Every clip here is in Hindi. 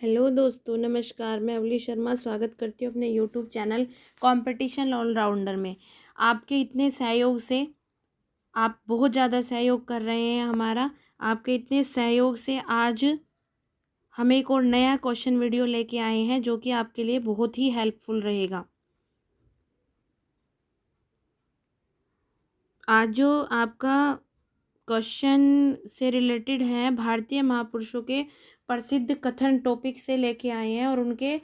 हेलो दोस्तों, नमस्कार। मैं अवली शर्मा स्वागत करती हूँ अपने यूट्यूब चैनल कंपटीशन ऑलराउंडर में। आपके इतने सहयोग से आप बहुत ज़्यादा सहयोग कर रहे हैं हमारा। आपके इतने सहयोग से आज हम एक और नया क्वेश्चन वीडियो लेके आए हैं जो कि आपके लिए बहुत ही हेल्पफुल रहेगा। आज जो आपका क्वेश्चन से रिलेटेड है भारतीय महापुरुषों के प्रसिद्ध कथन टॉपिक से लेके आए हैं और उनके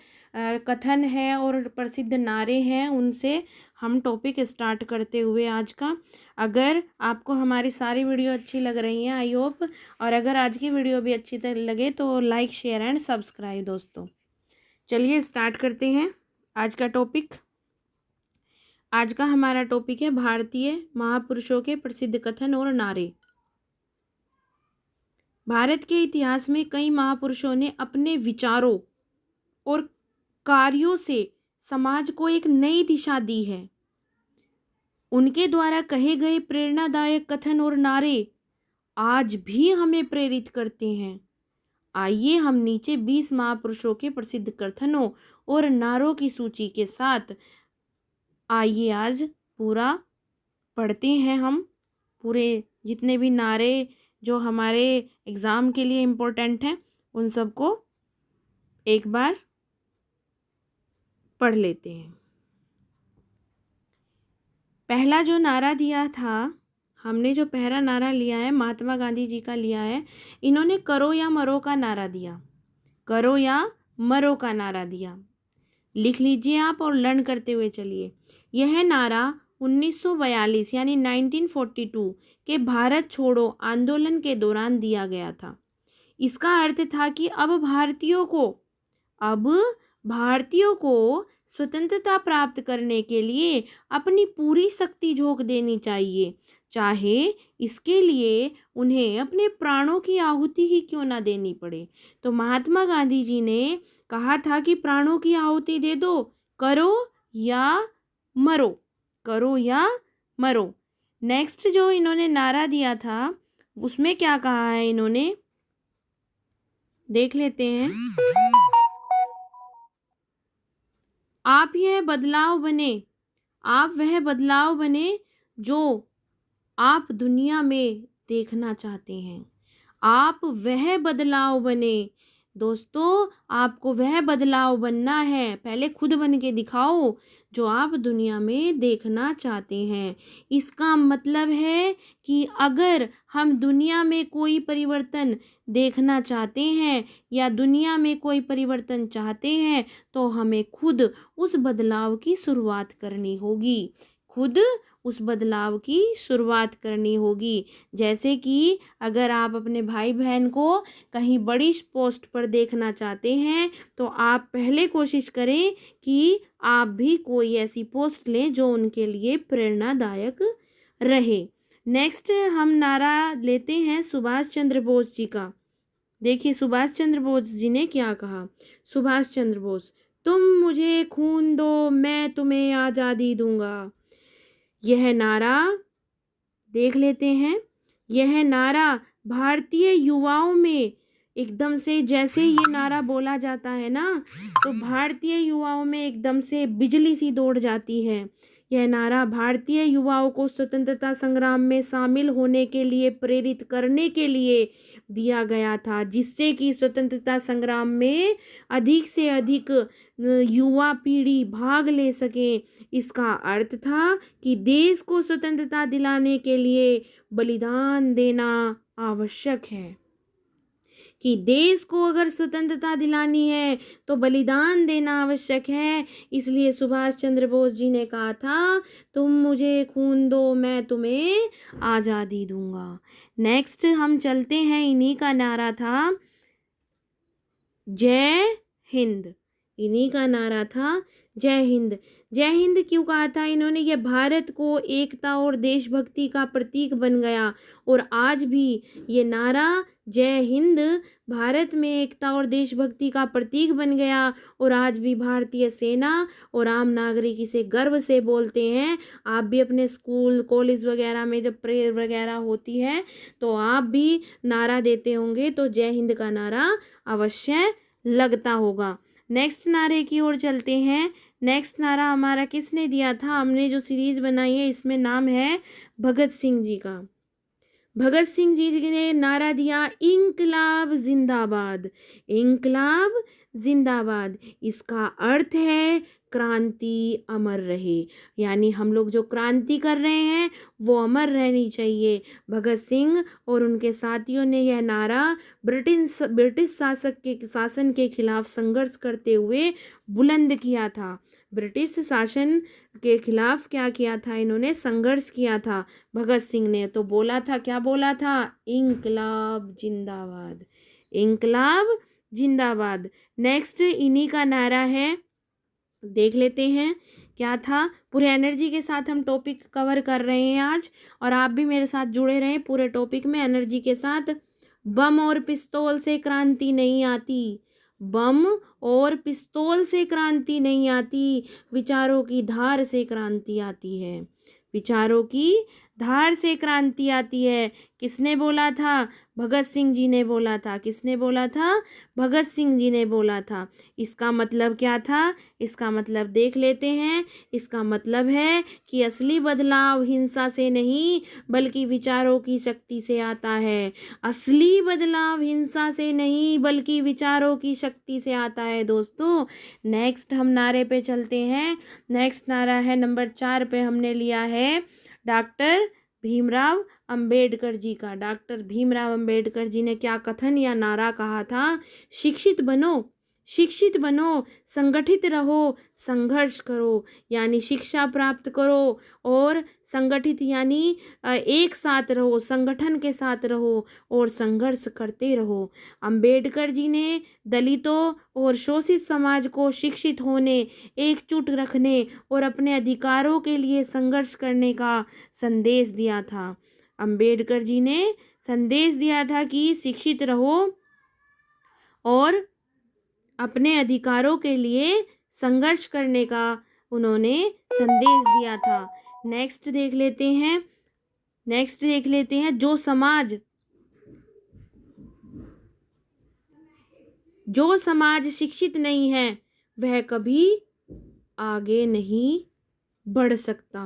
कथन हैं और प्रसिद्ध नारे हैं, उनसे हम टॉपिक स्टार्ट करते हुए आज का। अगर आपको हमारी सारी वीडियो अच्छी लग रही हैं, आई होप, और अगर आज की वीडियो भी अच्छी लगे तो लाइक शेयर एंड सब्सक्राइब। दोस्तों चलिए स्टार्ट करते हैं आज का टॉपिक। आज का हमारा टॉपिक है भारतीय महापुरुषों के प्रसिद्ध कथन और नारे। भारत के इतिहास में कई महापुरुषों ने अपने विचारों और कार्यों से समाज को एक नई दिशा दी है। उनके द्वारा कहे गए प्रेरणादायक कथन और नारे आज भी हमें प्रेरित करते हैं। आइए हम नीचे 20 महापुरुषों के प्रसिद्ध कथनों और नारों की सूची के साथ आइए आज पूरा पढ़ते हैं। हम पूरे जितने भी नारे जो हमारे एग्ज़ाम के लिए इम्पोर्टेंट हैं उन सबको एक बार पढ़ लेते हैं। पहला जो नारा दिया था, हमने जो पहला नारा लिया है महात्मा गांधी जी का लिया है। इन्होंने करो या मरो का नारा दिया। करो या मरो का नारा दिया। लिख लीजिए आप और लर्न करते हुए चलिए। यह नारा 1942 यानी 1942 के भारत छोड़ो आंदोलन के दौरान दिया गया था। इसका अर्थ था कि अब भारतीयों को स्वतंत्रता प्राप्त करने के लिए अपनी पूरी शक्ति झोंक देनी चाहिए, चाहे इसके लिए उन्हें अपने प्राणों की आहुति ही क्यों ना देनी पड़े। तो महात्मा गांधी जी ने कहा था कि प्राणों की आहुति दे दो, करो या मरो, करो या मरो। नेक्स्ट जो इन्होंने नारा दिया था उसमें क्या कहा है इन्होंने, देख लेते हैं। आप यह बदलाव बने, आप वह बदलाव बने जो आप दुनिया में देखना चाहते हैं। आप वह बदलाव बने। दोस्तों आपको वह बदलाव बनना है, पहले खुद बन के दिखाओ जो आप दुनिया में देखना चाहते हैं। इसका मतलब है कि अगर हम दुनिया में कोई परिवर्तन देखना चाहते हैं या दुनिया में कोई परिवर्तन चाहते हैं तो हमें खुद उस बदलाव की शुरुआत करनी होगी। खुद उस बदलाव की शुरुआत करनी होगी। जैसे कि अगर आप अपने भाई बहन को कहीं बड़ी पोस्ट पर देखना चाहते हैं तो आप पहले कोशिश करें कि आप भी कोई ऐसी पोस्ट लें जो उनके लिए प्रेरणादायक रहे। नेक्स्ट हम नारा लेते हैं सुभाष चंद्र बोस जी का। देखिए सुभाष चंद्र बोस जी ने क्या कहा। सुभाष चंद्र बोस, तुम मुझे खून दो, मैं तुम्हें आज़ादी दूंगा। यह नारा देख लेते हैं। यह नारा भारतीय युवाओं में एकदम से, जैसे ये नारा बोला जाता है ना, तो भारतीय युवाओं में एकदम से बिजली सी दौड़ जाती है। यह नारा भारतीय युवाओं को स्वतंत्रता संग्राम में शामिल होने के लिए प्रेरित करने के लिए दिया गया था, जिससे कि स्वतंत्रता संग्राम में अधिक से अधिक युवा पीढ़ी भाग ले सके। इसका अर्थ था कि देश को स्वतंत्रता दिलाने के लिए बलिदान देना आवश्यक है, कि देश को अगर स्वतंत्रता दिलानी है तो बलिदान देना आवश्यक है। इसलिए सुभाष चंद्र बोस जी ने कहा था, तुम मुझे खून दो, मैं तुम्हें आज़ादी दूंगा। नेक्स्ट हम चलते हैं, इन्हीं का नारा था जय हिंद। इन्हीं का नारा था जय हिंद। जय हिंद क्यों कहा था इन्होंने? यह भारत को एकता और देशभक्ति का प्रतीक बन गया और आज भी ये नारा जय हिंद भारत में एकता और देशभक्ति का प्रतीक बन गया और आज भी भारतीय सेना और आम नागरिक इसे गर्व से बोलते हैं। आप भी अपने स्कूल कॉलेज वगैरह में जब प्रेयर वगैरह होती है तो आप भी नारा देते होंगे, तो जय हिंद का नारा अवश्य लगता होगा। नेक्स्ट नारे की ओर चलते हैं। नेक्स्ट नारा हमारा किसने दिया था? हमने जो सीरीज बनाई है इसमें नाम है भगत सिंह जी का। भगत सिंह जी ने नारा दिया, इंकलाब जिंदाबाद, इंकलाब जिंदाबाद। इसका अर्थ है क्रांति अमर रहे, यानी हम लोग जो क्रांति कर रहे हैं वो अमर रहनी चाहिए। भगत सिंह और उनके साथियों ने यह नारा ब्रिटिश शासन के खिलाफ संघर्ष करते हुए बुलंद किया था। ब्रिटिश शासन के खिलाफ क्या किया था? इन्होंने संघर्ष किया था। भगत सिंह ने तो बोला था, क्या बोला था? इंकलाब जिंदाबाद, इंकलाब जिंदाबाद। नेक्स्ट इन्हीं का नारा है, देख लेते हैं क्या था। पूरे एनर्जी के साथ हम टॉपिक कवर कर रहे हैं आज, और आप भी मेरे साथ जुड़े रहें पूरे टॉपिक में एनर्जी के साथ। बम और पिस्तौल से क्रांति नहीं आती, बम और पिस्तौल से क्रांति नहीं आती, विचारों की धार से क्रांति आती है, विचारों की धार से क्रांति आती है। किसने बोला था? भगत सिंह जी ने बोला था। किसने बोला था? भगत सिंह जी ने बोला था। इसका मतलब क्या था? इसका मतलब देख लेते हैं। इसका मतलब है कि असली बदलाव हिंसा से नहीं बल्कि विचारों की शक्ति से आता है। असली बदलाव हिंसा से नहीं बल्कि विचारों की शक्ति से आता है दोस्तों। नेक्स्ट हम नारे पे चलते हैं। नेक्स्ट नारा है नंबर 4 पे, हमने लिया है डॉक्टर भीमराव अंबेडकर जी का। डॉक्टर भीमराव अंबेडकर जी ने क्या कथन या नारा कहा था? शिक्षित बनो, शिक्षित बनो, संगठित रहो, संघर्ष करो, यानी शिक्षा प्राप्त करो और संगठित यानी एक साथ रहो, संगठन के साथ रहो और संघर्ष करते रहो। अंबेडकर जी ने दलितों और शोषित समाज को शिक्षित होने, एकजुट रखने और अपने अधिकारों के लिए संघर्ष करने का संदेश दिया था। अंबेडकर जी ने संदेश दिया था कि शिक्षित रहो और अपने अधिकारों के लिए संघर्ष करने का उन्होंने संदेश दिया था। नेक्स्ट देख लेते हैं। नेक्स्ट देख लेते हैं, जो समाज शिक्षित नहीं है वह कभी आगे नहीं बढ़ सकता।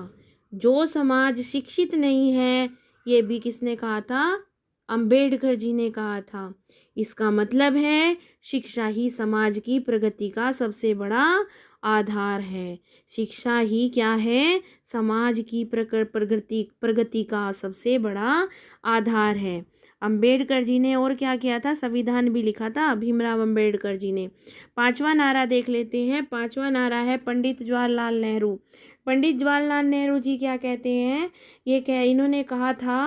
जो समाज शिक्षित नहीं है, ये भी किसने कहा था? अंबेडकर जी ने कहा था। इसका मतलब है शिक्षा ही समाज की प्रगति का सबसे बड़ा आधार है। शिक्षा ही क्या है? समाज की प्रगति का सबसे बड़ा आधार है। अंबेडकर जी ने और क्या किया था? संविधान भी लिखा था भीमराव अंबेडकर जी ने। 5वां नारा देख लेते हैं। 5वां नारा है पंडित जवाहरलाल नेहरू। पंडित जवाहरलाल नेहरू जी क्या कहते हैं? इन्होंने कहा था,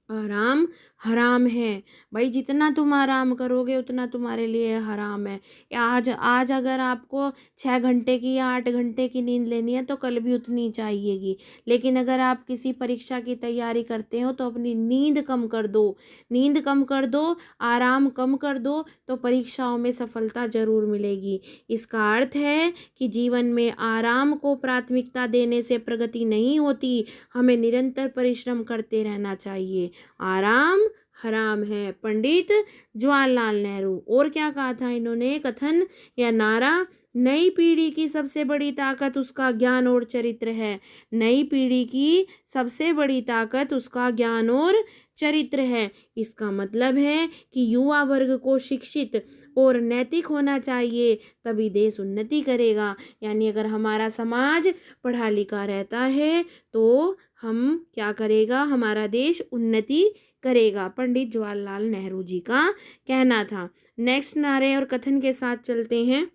आराम हराम है। भाई जितना तुम आराम करोगे उतना तुम्हारे लिए हराम है। आज अगर आपको 6 घंटे की या 8 घंटे की नींद लेनी है तो कल भी उतनी चाहिएगी। लेकिन अगर आप किसी परीक्षा की तैयारी करते हो तो अपनी नींद कम कर दो, नींद कम कर दो, आराम कम कर दो, तो परीक्षाओं में सफलता जरूर मिलेगी। इसका अर्थ है कि जीवन में आराम को प्राथमिकता देने से प्रगति नहीं होती, हमें निरंतर परिश्रम करते रहना चाहिए। आराम हराम है, पंडित जवाहरलाल नेहरू। और क्या कहा था इन्होंने कथन या नारा? नई पीढ़ी की सबसे बड़ी ताकत उसका ज्ञान और चरित्र है। नई पीढ़ी की सबसे बड़ी ताकत उसका ज्ञान और चरित्र है। इसका मतलब है कि युवा वर्ग को शिक्षित और नैतिक होना चाहिए, तभी देश उन्नति करेगा। यानी अगर हमारा समाज पढ़ा लिखा रहता है तो हम क्या करेगा? हमारा देश उन्नति करेगा। पंडित जवाहरलाल नेहरू जी का कहना था। नेक्स्ट नारे और कथन के साथ चलते हैं।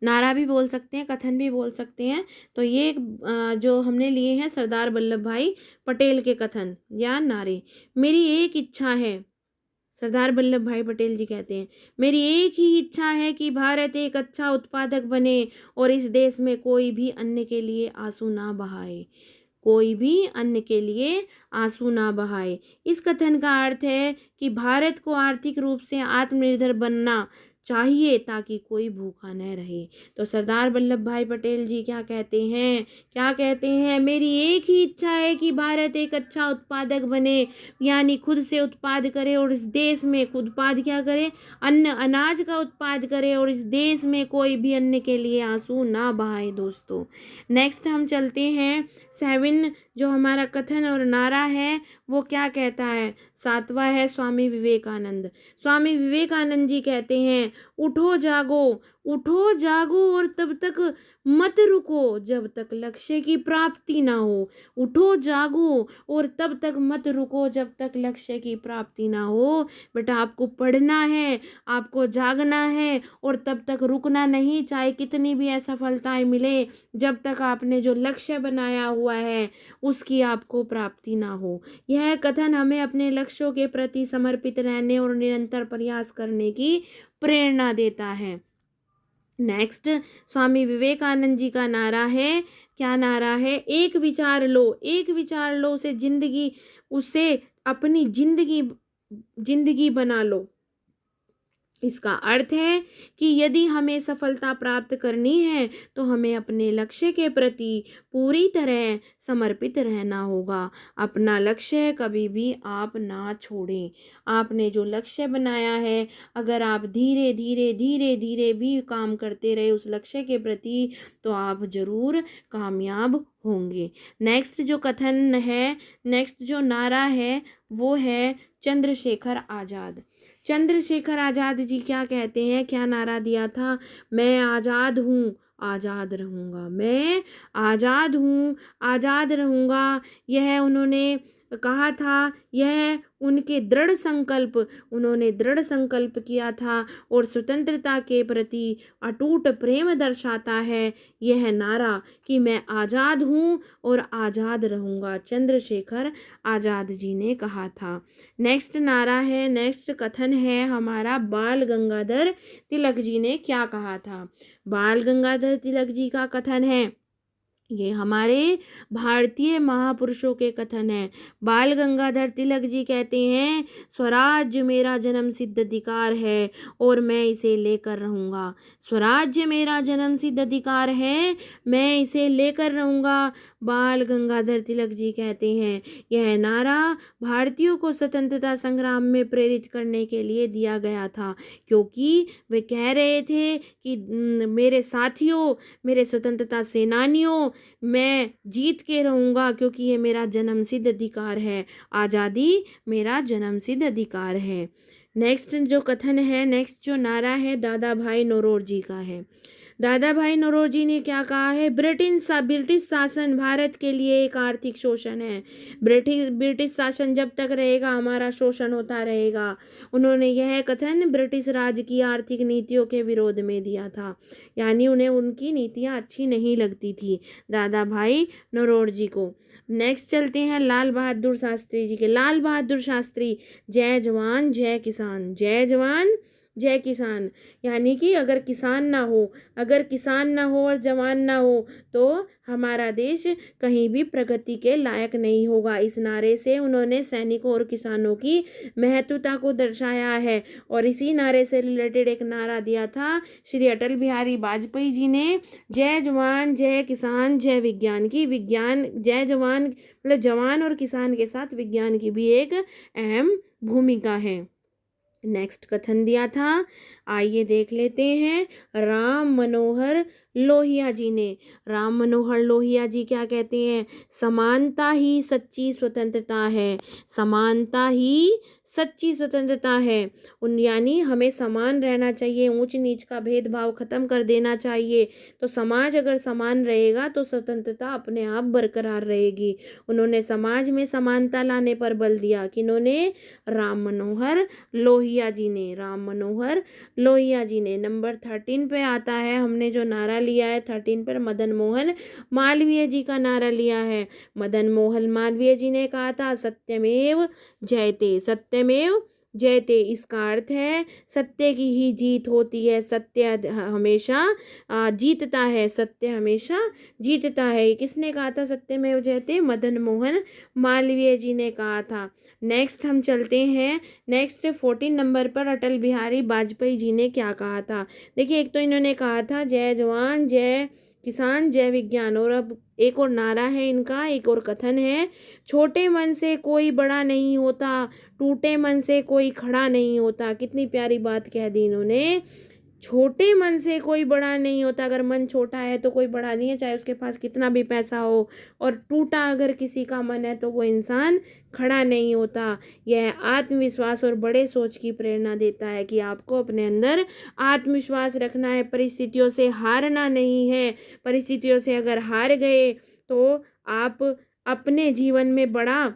नारा भी बोल सकते हैं, कथन भी बोल सकते हैं। तो ये जो हमने लिए हैं सरदार वल्लभ भाई पटेल के कथन या नारे। मेरी एक इच्छा है, सरदार वल्लभ भाई पटेल जी कहते हैं, मेरी एक ही इच्छा है कि भारत एक अच्छा उत्पादक बने और इस देश में कोई भी अन्न के लिए आंसू ना बहाए, कोई भी अन्न के लिए आंसू ना बहाए। इस कथन का अर्थ है कि भारत को आर्थिक रूप से आत्मनिर्भर बनना चाहिए ताकि कोई भूखा न रहे। तो सरदार वल्लभ भाई पटेल जी क्या कहते हैं, क्या कहते हैं, मेरी एक ही इच्छा है कि भारत एक अच्छा उत्पादक बने, यानी खुद से उत्पाद करे और इस देश में उत्पाद क्या करे, अन्न अनाज का उत्पाद करे और इस देश में कोई भी अन्न के लिए आंसू ना बहाए। दोस्तों नेक्स्ट हम चलते हैं 7 जो हमारा कथन और नारा है वो क्या कहता है। 7वां है स्वामी विवेकानंद। स्वामी विवेकानंद जी कहते हैं, उठो जागो, उठो जागो और तब तक मत रुको जब तक लक्ष्य की प्राप्ति ना हो। उठो जागो और तब तक मत रुको जब तक लक्ष्य की प्राप्ति ना हो। बेटा आपको पढ़ना है, आपको जागना है और तब तक रुकना नहीं, चाहे कितनी भी असफलताएं मिले, जब तक आपने जो लक्ष्य बनाया हुआ है उसकी आपको प्राप्ति ना हो। यह कथन हमें अपने लक्ष्यों के प्रति समर्पित रहने और निरंतर प्रयास करने की प्रेरणा देता है। नेक्स्ट स्वामी विवेकानंद जी का नारा है, क्या नारा है, एक विचार लो, एक विचार लो से जिंदगी, उसे अपनी जिंदगी बना लो। इसका अर्थ है कि यदि हमें सफलता प्राप्त करनी है तो हमें अपने लक्ष्य के प्रति पूरी तरह समर्पित रहना होगा। अपना लक्ष्य कभी भी आप ना छोड़ें। आपने जो लक्ष्य बनाया है, अगर आप धीरे धीरे भी काम करते रहे उस लक्ष्य के प्रति तो आप जरूर कामयाब होंगे। नेक्स्ट जो कथन है, नेक्स्ट जो नारा है वो है चंद्रशेखर आज़ाद। चंद्रशेखर आज़ाद जी क्या कहते हैं, क्या नारा दिया था, मैं आज़ाद हूँ आज़ाद रहूँगा, मैं आज़ाद हूँ आज़ाद रहूँगा। यह उन्होंने कहा था, यह उनके उन्होंने दृढ़ संकल्प किया था और स्वतंत्रता के प्रति अटूट प्रेम दर्शाता है यह नारा कि मैं आज़ाद हूँ और आज़ाद रहूँगा। चंद्रशेखर आज़ाद जी ने कहा था। नेक्स्ट नारा है, नेक्स्ट कथन है हमारा, बाल गंगाधर तिलक जी ने क्या कहा था। बाल गंगाधर तिलक जी का कथन है, ये हमारे भारतीय महापुरुषों के कथन है। बाल गंगाधर तिलक जी कहते हैं, स्वराज्य मेरा जन्म सिद्ध अधिकार है और मैं इसे लेकर रहूँगा। स्वराज्य मेरा जन्म सिद्ध अधिकार है, मैं इसे लेकर रहूँगा। बाल गंगाधर तिलक जी कहते हैं, यह नारा भारतीयों को स्वतंत्रता संग्राम में प्रेरित करने के लिए दिया गया था, क्योंकि वे कह रहे थे कि मेरे साथियों, मेरे स्वतंत्रता सेनानियों, मैं जीत के रहूँगा क्योंकि ये मेरा जन्मसिद्ध अधिकार है। आज़ादी मेरा जन्मसिद्ध अधिकार है। नेक्स्ट जो कथन है, नेक्स्ट जो नारा है दादा भाई नौरोजी का है। दादा भाई नौरोजी ने क्या कहा है, ब्रिटिश शासन भारत के लिए एक आर्थिक शोषण है। ब्रिटिश शासन जब तक रहेगा हमारा शोषण होता रहेगा। उन्होंने यह कथन ब्रिटिश राज की आर्थिक नीतियों के विरोध में दिया था, यानी उन्हें उनकी नीतियाँ अच्छी नहीं लगती थी दादा भाई नौरोजी को। नेक्स्ट चलते हैं लाल बहादुर शास्त्री जी के। लाल बहादुर शास्त्री, जय जवान जय किसान, जय जवान जय किसान, यानी कि अगर किसान ना हो और जवान ना हो तो हमारा देश कहीं भी प्रगति के लायक नहीं होगा। इस नारे से उन्होंने सैनिकों और किसानों की महत्वता को दर्शाया है। और इसी नारे से रिलेटेड एक नारा दिया था श्री अटल बिहारी वाजपेयी जी ने, जय जवान जय किसान जय विज्ञान की। विज्ञान, जय जवान मतलब जवान और किसान के साथ विज्ञान की भी एक अहम भूमिका है। नेक्स्ट कथन दिया था, आइए देख लेते हैं, राम मनोहर लोहिया जी ने। राम मनोहर लोहिया जी क्या कहते हैं, समानता ही सच्ची स्वतंत्रता है, समानता ही सच्ची स्वतंत्रता है। यानी हमें समान रहना चाहिए, ऊंच नीच का भेदभाव खत्म कर देना चाहिए। तो समाज अगर समान रहेगा तो स्वतंत्रता अपने आप बरकरार रहेगी। उन्होंने समाज में समानता लाने पर बल दिया। किन्होंने, राम मनोहर लोहिया जी ने, राम मनोहर लोहिया जी ने। नंबर 13 पे आता है, हमने जो नारा लिया है 13 पर मदन मोहन मालवीय जी का नारा लिया है। मदन मोहन मालवीय जी ने कहा था, सत्यमेव जयते, सत्यमेव जयते, इसका अर्थ है सत्य की ही जीत होती है, सत्य हमेशा जीतता है, सत्य हमेशा जीतता है। किसने कहा था सत्यमेव जयते? मदन मोहन मालवीय जी ने कहा था। नेक्स्ट हम चलते हैं, नेक्स्ट 14 नंबर पर अटल बिहारी वाजपेयी जी ने क्या कहा था। देखिए, एक तो इन्होंने कहा था जय जवान जय किसान जय विज्ञान, और अब एक और नारा है इनका, एक और कथन है, छोटे मन से कोई बड़ा नहीं होता, टूटे मन से कोई खड़ा नहीं होता। कितनी प्यारी बात कह दी इन्होंने, छोटे मन से कोई बड़ा नहीं होता। अगर मन छोटा है तो कोई बड़ा नहीं है, चाहे उसके पास कितना भी पैसा हो, और टूटा अगर किसी का मन है तो वो इंसान खड़ा नहीं होता। यह आत्मविश्वास और बड़े सोच की प्रेरणा देता है कि आपको अपने अंदर आत्मविश्वास रखना है, परिस्थितियों से हारना नहीं है। परिस्थितियों से अगर हार गए तो आप अपने जीवन में बड़ा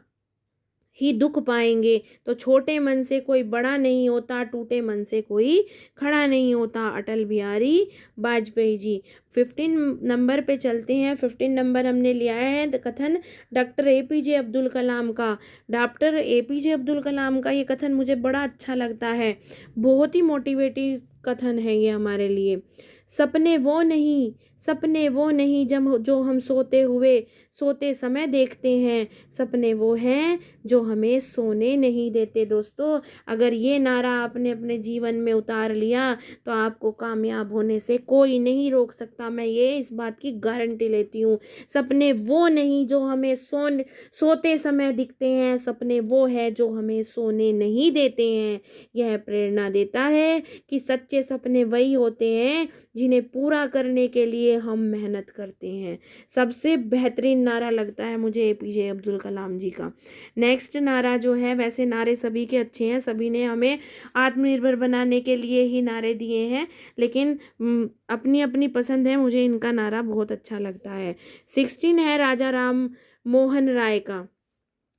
ही दुख पाएंगे। तो छोटे मन से कोई बड़ा नहीं होता, टूटे मन से कोई खड़ा नहीं होता। अटल बिहारी वाजपेयी जी। 15 नंबर पे चलते हैं। 15 नंबर हमने लिया है कथन डॉक्टर एपीजे अब्दुल कलाम का। डॉक्टर एपीजे अब्दुल कलाम का ये कथन मुझे बड़ा अच्छा लगता है, बहुत ही मोटिवेटिव कथन है ये हमारे लिए। सपने वो नहीं जब जो हम सोते समय देखते हैं, सपने वो हैं जो हमें सोने नहीं देते। दोस्तों, अगर ये नारा आपने अपने जीवन में उतार लिया तो आपको कामयाब होने से कोई नहीं रोक सकता। मैं ये इस बात की गारंटी लेती हूँ। सपने वो नहीं जो हमें सोते समय दिखते हैं, सपने वो है जो हमें सोने नहीं देते हैं। यह प्रेरणा देता है कि सच्चे सपने वही होते हैं जिन्हें पूरा करने के लिए हम मेहनत करते हैं। सबसे बेहतरीन नारा लगता है मुझे एपीजे अब्दुल कलाम जी का। नेक्स्ट नारा जो है, वैसे नारे सभी के अच्छे हैं, सभी ने हमें आत्मनिर्भर बनाने के लिए ही नारे दिए हैं, लेकिन अपनी अपनी पसंद है। मुझे इनका नारा बहुत अच्छा लगता है। 16 है राजा राम मोहन राय का।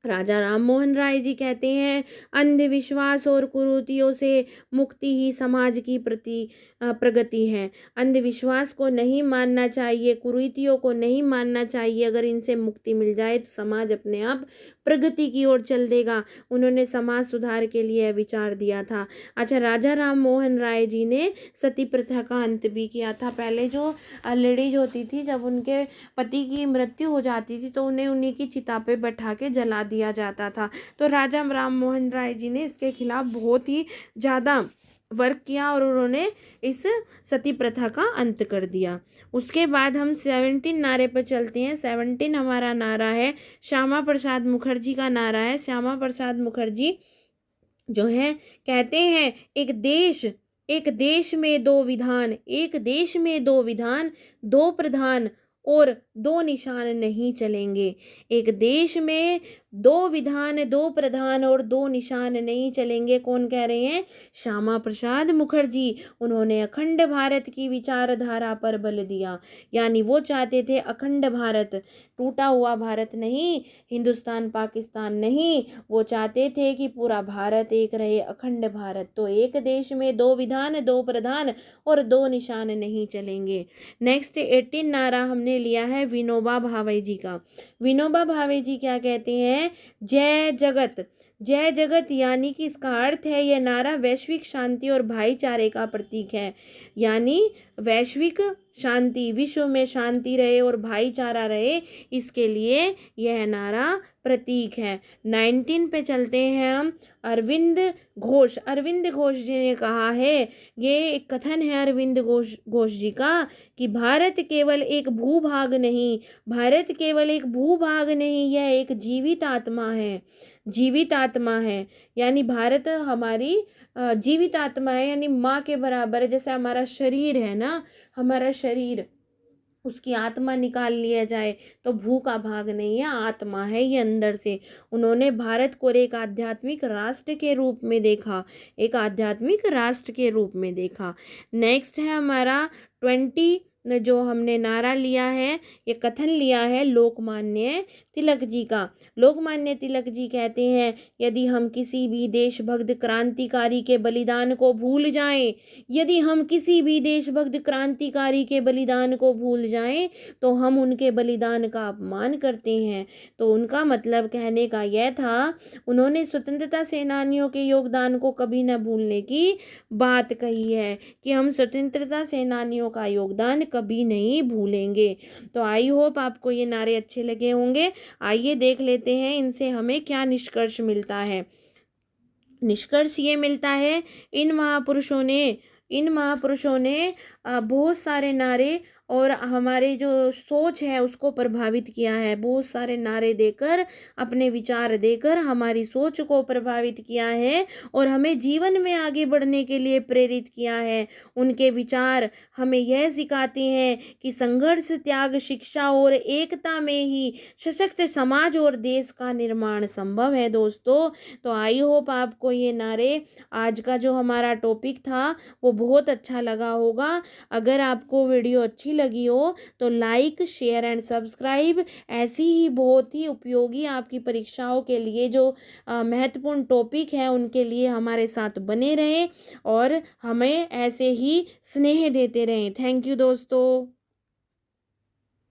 राजा राम मोहन राय जी कहते हैं, अंधविश्वास और कुरीतियों से मुक्ति ही समाज की प्रगति है। अंधविश्वास को नहीं मानना चाहिए, कुरीतियों को नहीं मानना चाहिए। अगर इनसे मुक्ति मिल जाए तो समाज अपने आप प्रगति की ओर चल देगा। उन्होंने समाज सुधार के लिए विचार दिया था। अच्छा, राजा राम मोहन राय जी ने सती प्रथा का अंत भी किया था। पहले जो लेडीज होती थी, जब उनके पति की मृत्यु हो जाती थी तो उन्हें उन्हीं की चिता पे बैठा के जला दिया जाता था। तो राजा राम मोहन राय जी ने इसके खिलाफ बहुत ही ज़्यादा वर्क किया और उन्होंने इस सती प्रथा का अंत कर दिया। उसके बाद हम 17 नारे पर चलते हैं। 17 हमारा नारा है, श्यामा प्रसाद मुखर्जी का नारा है। श्यामा प्रसाद मुखर्जी जो है कहते हैं, एक देश में दो विधान, एक देश में दो विधान, दो प्रधान और दो निशान नहीं चलेंगे। एक देश में दो विधान, दो प्रधान और दो निशान नहीं चलेंगे। कौन कह रहे हैं? श्यामा प्रसाद मुखर्जी। उन्होंने अखंड भारत की विचारधारा पर बल दिया, यानी वो चाहते थे अखंड भारत, टूटा हुआ भारत नहीं, हिंदुस्तान पाकिस्तान नहीं। वो चाहते थे कि पूरा भारत एक रहे, अखंड भारत। तो एक देश में दो विधान, दो प्रधान और दो निशान नहीं चलेंगे। नेक्स्ट 18 नारा हमने लिया है विनोबा भावे जी का। विनोबा भावे जी क्या कहते हैं? जय जगत। जय जगत यानी कि इसका अर्थ है, यह नारा वैश्विक शांति और भाईचारे का प्रतीक है। यानी वैश्विक शांति, विश्व में शांति रहे और भाईचारा रहे, इसके लिए यह नारा प्रतीक है। 19 पे चलते हैं हम। अरविंद घोष जी ने कहा है, ये एक कथन है अरविंद घोष जी का, कि भारत केवल एक भूभाग नहीं, भारत केवल एक भूभाग नहीं, यह एक जीवित आत्मा है। जीवित आत्मा है, यानी भारत हमारी जीवित आत्मा है, यानी माँ के बराबर है। जैसे हमारा शरीर है ना, हमारा शरीर, उसकी आत्मा निकाल लिया जाए तो भू का भाग नहीं है, आत्मा है ये अंदर से। उन्होंने भारत को एक आध्यात्मिक राष्ट्र के रूप में देखा, एक आध्यात्मिक राष्ट्र के रूप में देखा। नेक्स्ट है हमारा 20 जो हमने नारा लिया है, ये कथन लिया है लोकमान्य तिलक जी का। लोकमान्य तिलक जी कहते हैं, यदि हम किसी भी देशभक्त क्रांतिकारी के बलिदान को भूल जाएं, यदि हम किसी भी देशभक्त क्रांतिकारी के बलिदान को भूल जाएं, तो हम उनके बलिदान का अपमान करते हैं। तो उनका मतलब कहने का यह था, उन्होंने स्वतंत्रता सेनानियों के योगदान को कभी न भूलने की बात कही है कि हम स्वतंत्रता सेनानियों का योगदान कभी नहीं भूलेंगे। तो आई होप आपको ये नारे अच्छे लगे होंगे। आइए देख लेते हैं इनसे हमें क्या निष्कर्ष मिलता है। निष्कर्ष ये मिलता है, इन महापुरुषों ने बहुत सारे नारे और हमारे जो सोच है उसको प्रभावित किया है। बहुत सारे नारे देकर, अपने विचार देकर हमारी सोच को प्रभावित किया है और हमें जीवन में आगे बढ़ने के लिए प्रेरित किया है। उनके विचार हमें यह सिखाते हैं कि संघर्ष, त्याग, शिक्षा और एकता में ही सशक्त समाज और देश का निर्माण संभव है दोस्तों। तो आई होप आपको ये नारे, आज का जो हमारा टॉपिक था वो बहुत अच्छा लगा होगा। अगर आपको वीडियो अच्छी लगी हो तो लाइक, शेयर एंड सब्सक्राइब। ऐसी ही बहुत ही उपयोगी आपकी परीक्षाओं के लिए जो महत्वपूर्ण टॉपिक है उनके लिए हमारे साथ बने रहें और हमें ऐसे ही स्नेह देते रहें। थैंक यू दोस्तों।